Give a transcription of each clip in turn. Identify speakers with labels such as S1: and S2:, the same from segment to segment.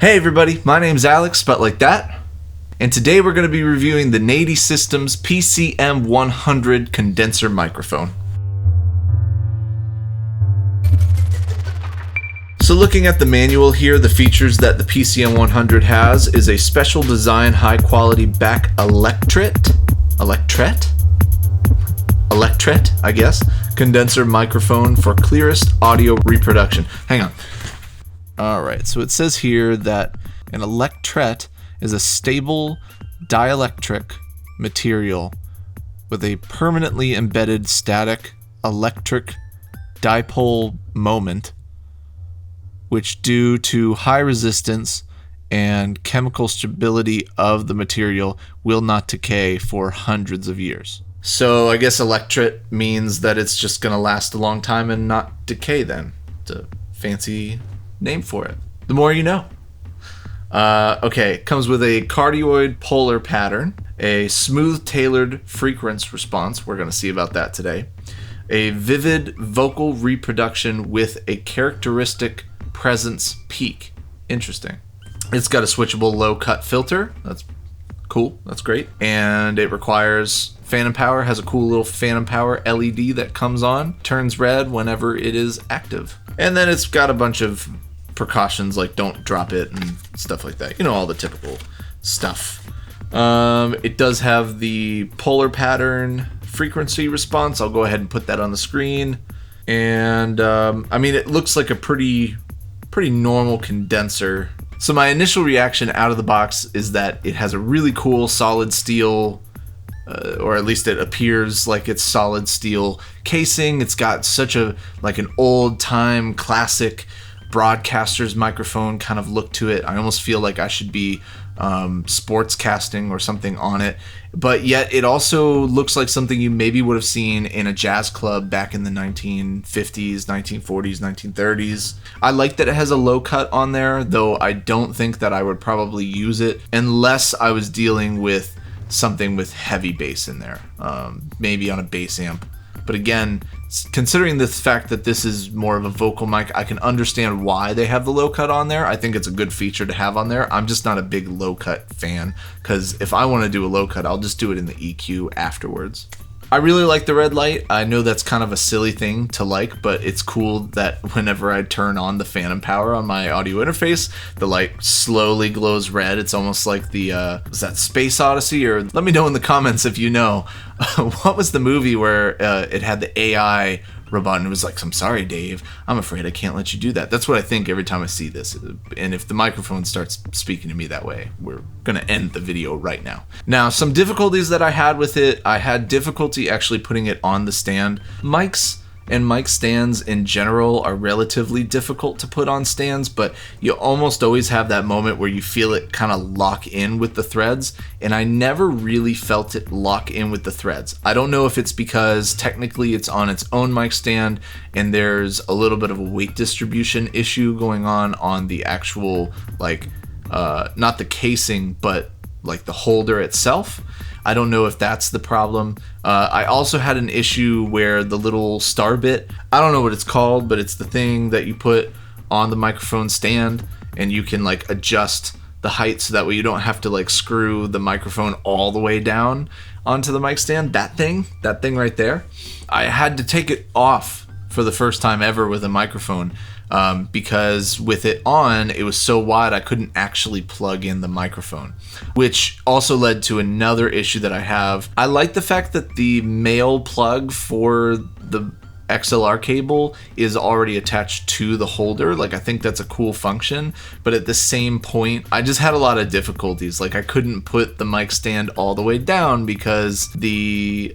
S1: Hey everybody, my name's Alex, spelled like that, and today we're going to be reviewing the Nady Systems PCM 100 condenser microphone. So looking at the manual here, the features that the PCM 100 has is a special design high quality back electret, I guess, condenser microphone for clearest audio reproduction. Hang on. Alright, so it says here that an electret is a stable dielectric material with a permanently embedded static electric dipole moment, which due to high resistance and chemical stability of the material will not decay for hundreds of years. So I guess electret means that it's just going to last a long time and not decay then. It's a fancy name for it. The more you know. Okay, it comes with a cardioid polar pattern, a smooth tailored frequency response, we're going to see about that today, a vivid vocal reproduction with a characteristic presence peak. Interesting. It's got a switchable low cut filter. That's cool. That's great. And it requires phantom power, has a cool little phantom power LED that comes on, turns red whenever it is active. And then it's got a bunch of precautions like don't drop it and stuff like that. You know, all the typical stuff. It does have the polar pattern frequency response. I'll go ahead and put that on the screen. And I mean, it looks like a pretty normal condenser. So my initial reaction out of the box is that it has a really cool solid steel, or at least it appears like it's solid steel casing. It's got such an old time classic broadcaster's microphone kind of look to it. I almost feel like I should be sports casting or something on it, but yet it also looks like something you maybe would have seen in a jazz club back in the 1950s, 1940s, 1930s. I like that it has a low cut on there, though I don't think that I would probably use it unless I was dealing with something with heavy bass in there, maybe on a bass amp. But again, considering the fact that this is more of a vocal mic, I can understand why they have the low cut on there. I think it's a good feature to have on there. I'm just not a big low cut fan, because if I want to do a low cut, I'll just do it in the EQ afterwards. I really like the red light. I know that's kind of a silly thing to like, but it's cool that whenever I turn on the phantom power on my audio interface, the light slowly glows red. It's almost like the, was that Space Odyssey? Or let me know in the comments if you know. What was the movie where it had the AI robot and it was like, I'm sorry, Dave, I'm afraid I can't let you do that. That's what I think every time I see this. And if the microphone starts speaking to me that way, we're gonna end the video right now. Now, some difficulties that I had with it, I had difficulty actually putting it on the stand. Mics and mic stands in general are relatively difficult to put on stands, but you almost always have that moment where you feel it kind of lock in with the threads, and I never really felt it lock in with the threads. I don't know if it's because technically it's on its own mic stand and there's a little bit of a weight distribution issue going on the actual, not the casing, but like the holder itself. I don't know if that's the problem. I also had an issue where the little star bit, I don't know what it's called, but it's the thing that you put on the microphone stand and you can adjust the height so that way you don't have to screw the microphone all the way down onto the mic stand. That thing right there, I had to take it off for the first time ever with a microphone. Because with it on, it was so wide I couldn't actually plug in the microphone, which also led to another issue that I have. I like the fact that the male plug for the XLR cable is already attached to the holder. I think that's a cool function, but at the same point, I just had a lot of difficulties. I couldn't put the mic stand all the way down because the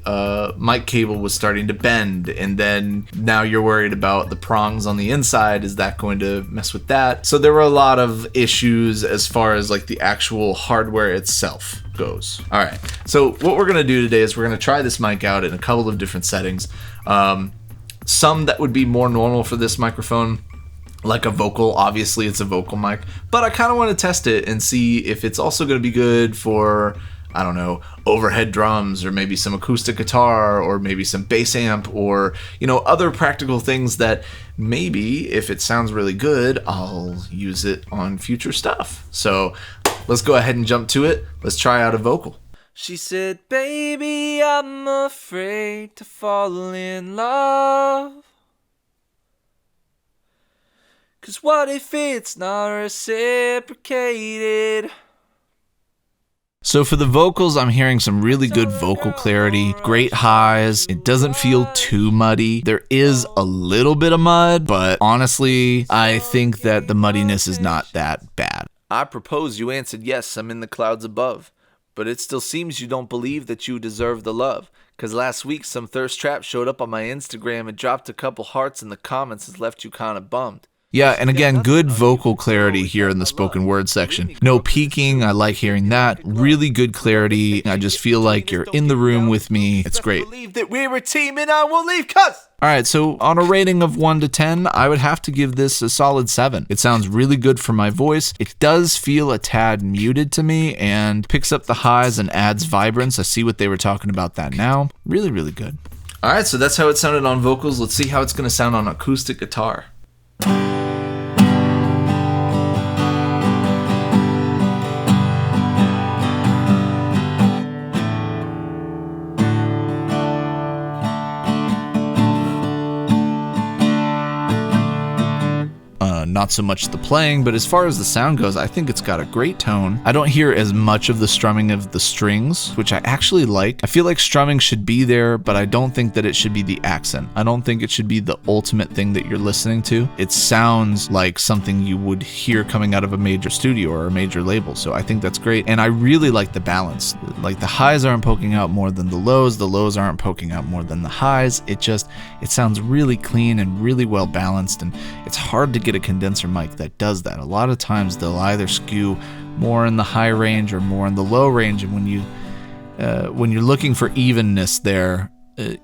S1: mic cable was starting to bend, and then now you're worried about the prongs on the inside. Is that going to mess with that? So there were a lot of issues as far as the actual hardware itself goes. All right, so what we're gonna do today is we're gonna try this mic out in a couple of different settings. Some that would be more normal for this microphone, like a vocal. Obviously it's a vocal mic, but I kind of want to test it and see if it's also going to be good for I don't know, overhead drums, or maybe some acoustic guitar, or maybe some bass amp, or, other practical things that maybe if it sounds really good, I'll use it on future stuff. So let's go ahead and jump to it. Let's try out a vocal.
S2: She said, baby, I'm afraid to fall in love. 'Cause what if it's not reciprocated?
S1: So for the vocals, I'm hearing some really good vocal clarity, great highs. It doesn't feel too muddy. There is a little bit of mud, but honestly, I think that the muddiness is not that bad.
S2: I propose you answered yes, I'm in the clouds above. But it still seems you don't believe that you deserve the love. 'Cause last week some thirst trap showed up on my Instagram and dropped a couple hearts in the comments and left you kinda bummed.
S1: Yeah, and again, good vocal clarity here in the spoken word section. No peaking, I like hearing that. Really good clarity. I just feel like you're in the room with me. It's great.
S2: Believe that we're a team and I will leave, cuss!
S1: Alright, so on a rating of 1 to 10, I would have to give this a solid 7. It sounds really good for my voice. It does feel a tad muted to me and picks up the highs and adds vibrance. I see what they were talking about that now. Really, really good. Alright, so that's how it sounded on vocals. Let's see how it's going to sound on acoustic guitar. Not so much the playing, but as far as the sound goes, I think it's got a great tone. I don't hear as much of the strumming of the strings, which I actually like. I feel like strumming should be there, but I don't think that it should be the accent. I don't think it should be the ultimate thing that you're listening to. It sounds like something you would hear coming out of a major studio or a major label, so I think that's great. And I really like the balance. Like the highs aren't poking out more than the lows aren't poking out more than the highs. It sounds really clean and really well balanced, and it's hard to get a condenser mic that does that. A lot of times they'll either skew more in the high range or more in the low range, and when you're looking for evenness there,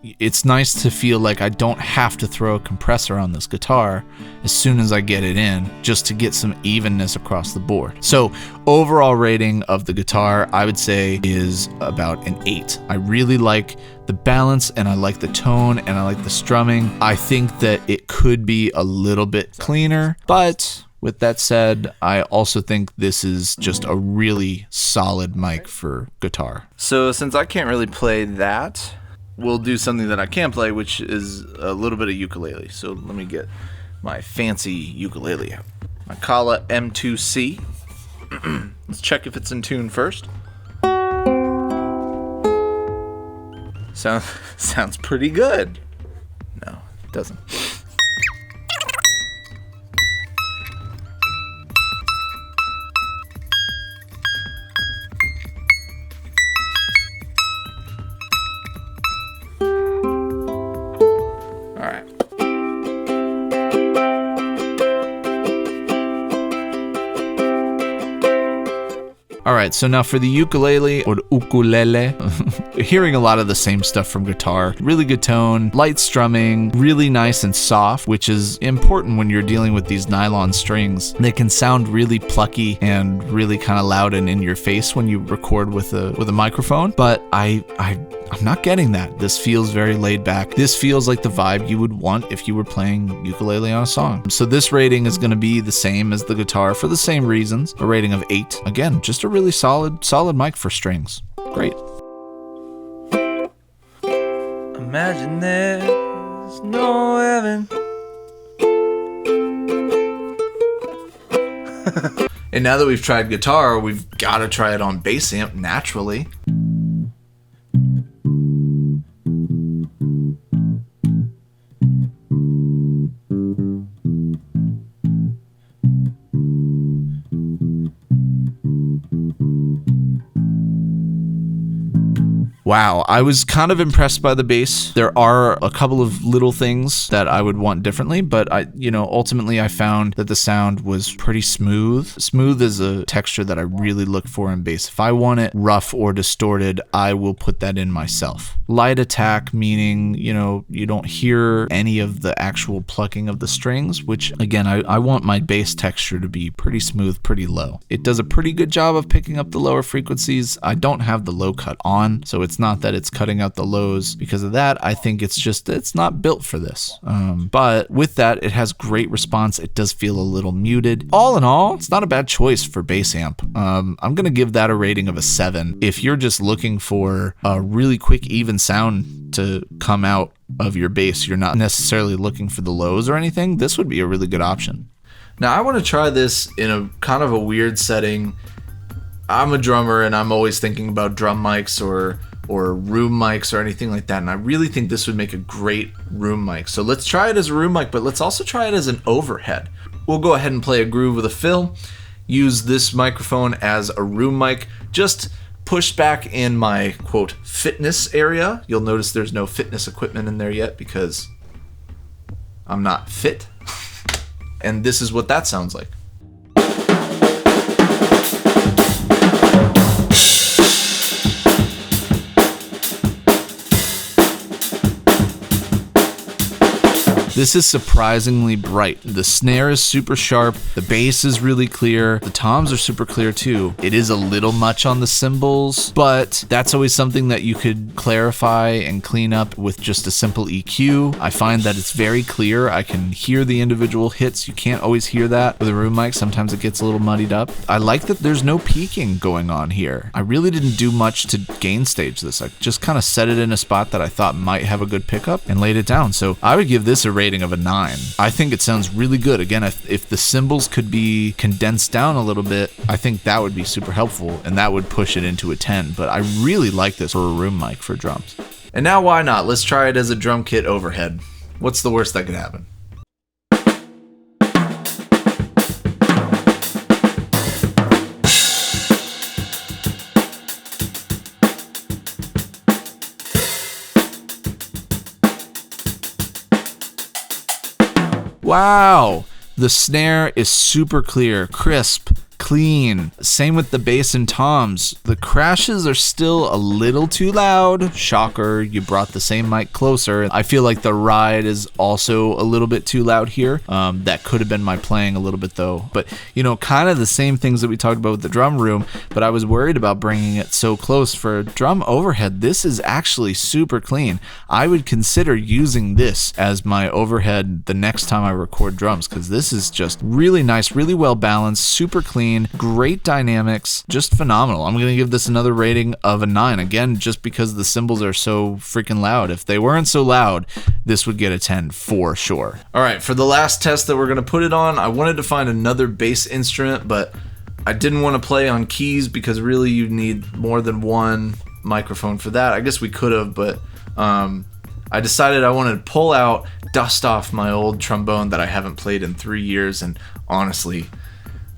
S1: it's nice to feel like I don't have to throw a compressor on this guitar as soon as I get it in, just to get some evenness across the board. So overall rating of the guitar, I would say, is about an 8. I really like the balance, and I like the tone, and I like the strumming. I think that it could be a little bit cleaner, but with that said, I also think this is just a really solid mic for guitar.
S2: So since I can't really play that, we'll do something that I can play, which is a little bit of ukulele. So let me get my fancy ukulele out. My Kala M2C. Let's check if it's in tune first. Sounds pretty good. No, it doesn't.
S1: Alright, so now for the ukulele, or ukulele, hearing a lot of the same stuff from guitar. Really good tone, light strumming, really nice and soft, which is important when you're dealing with these nylon strings. They can sound really plucky and really kind of loud and in your face when you record with a microphone, but I'm not getting that. This feels very laid back. This feels like the vibe you would want if you were playing ukulele on a song. So this rating is going to be the same as the guitar for the same reasons. A rating of 8. Again, just a really solid mic for strings. Great.
S2: Imagine there's no heaven.
S1: And now that we've tried guitar, we've got to try it on bass amp naturally. Wow, I was kind of impressed by the bass. There are a couple of little things that I would want differently, but ultimately I found that the sound was pretty smooth. Smooth is a texture that I really look for in bass. If I want it rough or distorted, I will put that in myself. Light attack, meaning, you don't hear any of the actual plucking of the strings, which again, I want my bass texture to be pretty smooth, pretty low. It does a pretty good job of picking up the lower frequencies. I don't have the low cut on, so it's not that it's cutting out the lows because of that. I think it's not built for this. But with that, it has great response. It does feel a little muted. All in all, it's not a bad choice for bass amp. I'm going to give that a rating of a 7. If you're just looking for a really quick, even sound to come out of your bass, you're not necessarily looking for the lows or anything, this would be a really good option. Now, I want to try this in a kind of a weird setting. I'm a drummer and I'm always thinking about drum mics or room mics or anything like that, and I really think this would make a great room mic. So let's try it as a room mic, but let's also try it as an overhead. We'll go ahead and play a groove with a fill, use this microphone as a room mic, just push back in my, quote, fitness area. You'll notice there's no fitness equipment in there yet because I'm not fit. And this is what that sounds like. This is surprisingly bright. The snare is super sharp, the bass is really clear, the toms are super clear too. It is a little much on the cymbals, but that's always something that you could clarify and clean up with just a simple EQ. I find that it's very clear. I can hear the individual hits. You can't always hear that with a room mic. Sometimes it gets a little muddied up. I like that there's no peaking going on here. I really didn't do much to gain stage this. I just kind of set it in a spot that I thought might have a good pickup and laid it down. So I would give this a rating of a 9. I think it sounds really good. Again, if the cymbals could be condensed down a little bit, I think that would be super helpful and that would push it into a 10. But I really like this for a room mic for drums. And now why not? Let's try it as a drum kit overhead. What's the worst that could happen? Wow, the snare is super clear, crisp, clean. Same with the bass and toms. The crashes are still a little too loud. Shocker, you brought the same mic closer. I feel like the ride is also a little bit too loud here. That could have been my playing a little bit though. But kind of the same things that we talked about with the drum room, but I was worried about bringing it so close. For a drum overhead, this is actually super clean. I would consider using this as my overhead the next time I record drums, because this is just really nice, really well balanced, super clean. Great dynamics, just phenomenal. I'm gonna give this another rating of a 9, again just because the cymbals are so freaking loud. If they weren't so loud, this would get a 10 for sure. All right, for the last test that we're gonna put it on, I wanted to find another bass instrument, but I didn't want to play on keys because really you need more than one microphone for that. I guess we could have, but I decided I wanted to pull out, dust off my old trombone that I haven't played in 3 years, and honestly,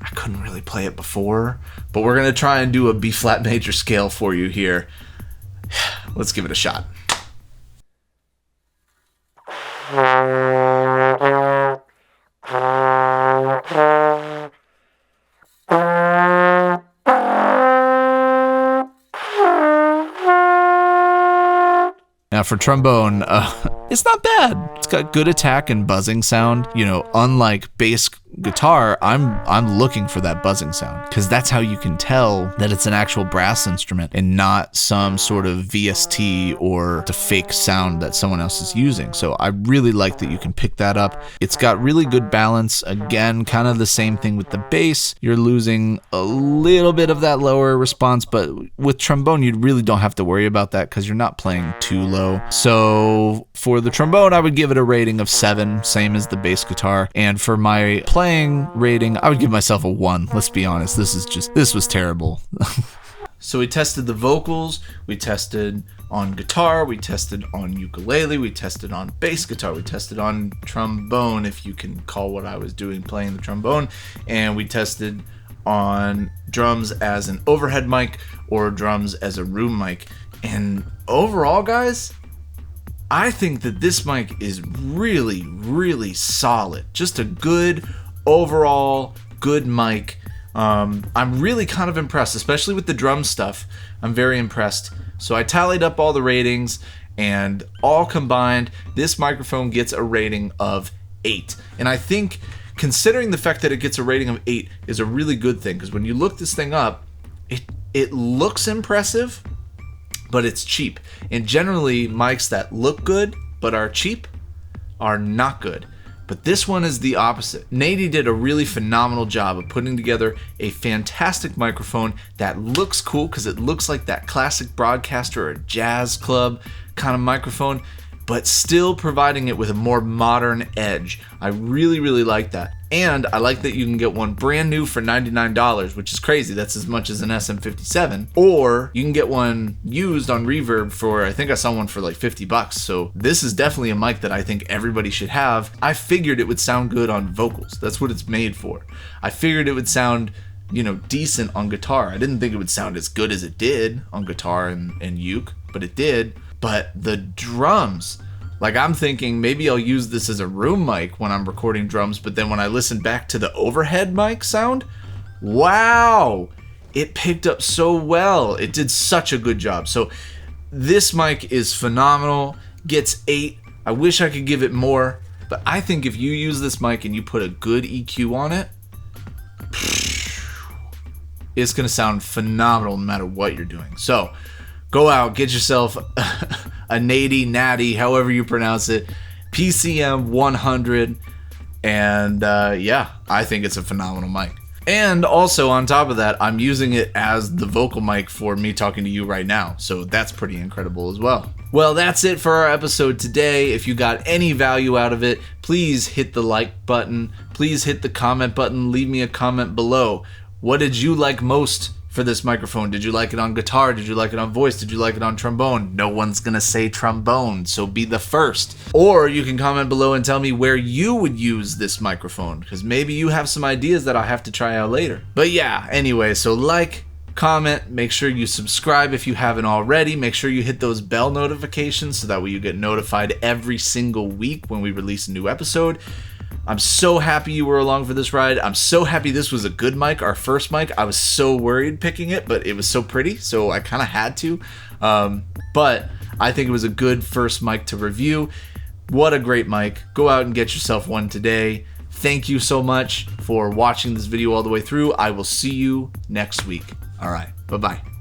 S1: I couldn't really play it before, but we're going to try and do a B flat major scale for you here. Let's give it a shot. Now for trombone, it's not bad. It's got good attack and buzzing sound. Unlike bass guitar, I'm looking for that buzzing sound because that's how you can tell that it's an actual brass instrument and not some sort of VST or the fake sound that someone else is using. So I really like that you can pick that up. It's got really good balance. Again, kind of the same thing with the bass. You're losing a little bit of that lower response, but with trombone, you really don't have to worry about that because you're not playing too low. So for the trombone, I would give it a rating of 7, same as the bass guitar. And for my playing rating, I would give myself a 1. Let's be honest, this was terrible. So we tested the vocals, we tested on guitar, we tested on ukulele, we tested on bass guitar, we tested on trombone, if you can call what I was doing playing the trombone, and we tested on drums as an overhead mic or drums as a room mic. And overall, guys, I think that this mic is really, really solid. Just a good overall good mic. I'm really kind of impressed, especially with the drum stuff. I'm very impressed. So I tallied up all the ratings, and all combined, this microphone gets a rating of 8. And I think, considering the fact that it gets a rating of 8 is a really good thing, because when you look this thing up, it looks impressive, but it's cheap. And generally, mics that look good but are cheap are not good. But this one is the opposite. Nady did a really phenomenal job of putting together a fantastic microphone that looks cool, because it looks like that classic broadcaster or jazz club kind of microphone, but still providing it with a more modern edge. I really, really like that. And I like that you can get one brand new for $99, which is crazy. That's as much as an SM57. Or you can get one used on Reverb for, I think I saw one for like $50. So this is definitely a mic that I think everybody should have. I figured it would sound good on vocals. That's what it's made for. I figured it would sound, decent on guitar. I didn't think it would sound as good as it did on guitar and uke, but it did. But the drums, like, I'm thinking maybe I'll use this as a room mic when I'm recording drums, but then when I listen back to the overhead mic sound, wow, it picked up so well. It did such a good job. So this mic is phenomenal, gets 8. I wish I could give it more, but I think if you use this mic and you put a good EQ on it, it's going to sound phenomenal no matter what you're doing. So go out, get yourself a Nady, however you pronounce it, PCM 100, and yeah, I think it's a phenomenal mic. And also, on top of that, I'm using it as the vocal mic for me talking to you right now, so that's pretty incredible as well. Well, that's it for our episode today. If you got any value out of it, please hit the like button, please hit the comment button, leave me a comment below. What did you like most for this microphone? Did you like it on guitar? Did you like it on voice? Did you like it on trombone? No one's gonna say trombone, so be the first. Or you can comment below and tell me where you would use this microphone, because maybe you have some ideas that I'll have to try out later. But yeah, anyway, so like, comment, make sure you subscribe if you haven't already, make sure you hit those bell notifications so that way you get notified every single week when we release a new episode. I'm so happy you were along for this ride. I'm so happy this was a good mic, our first mic. I was so worried picking it, but it was so pretty, so I kind of had to. But I think it was a good first mic to review. What a great mic. Go out and get yourself one today. Thank you so much for watching this video all the way through. I will see you next week. All right, bye-bye.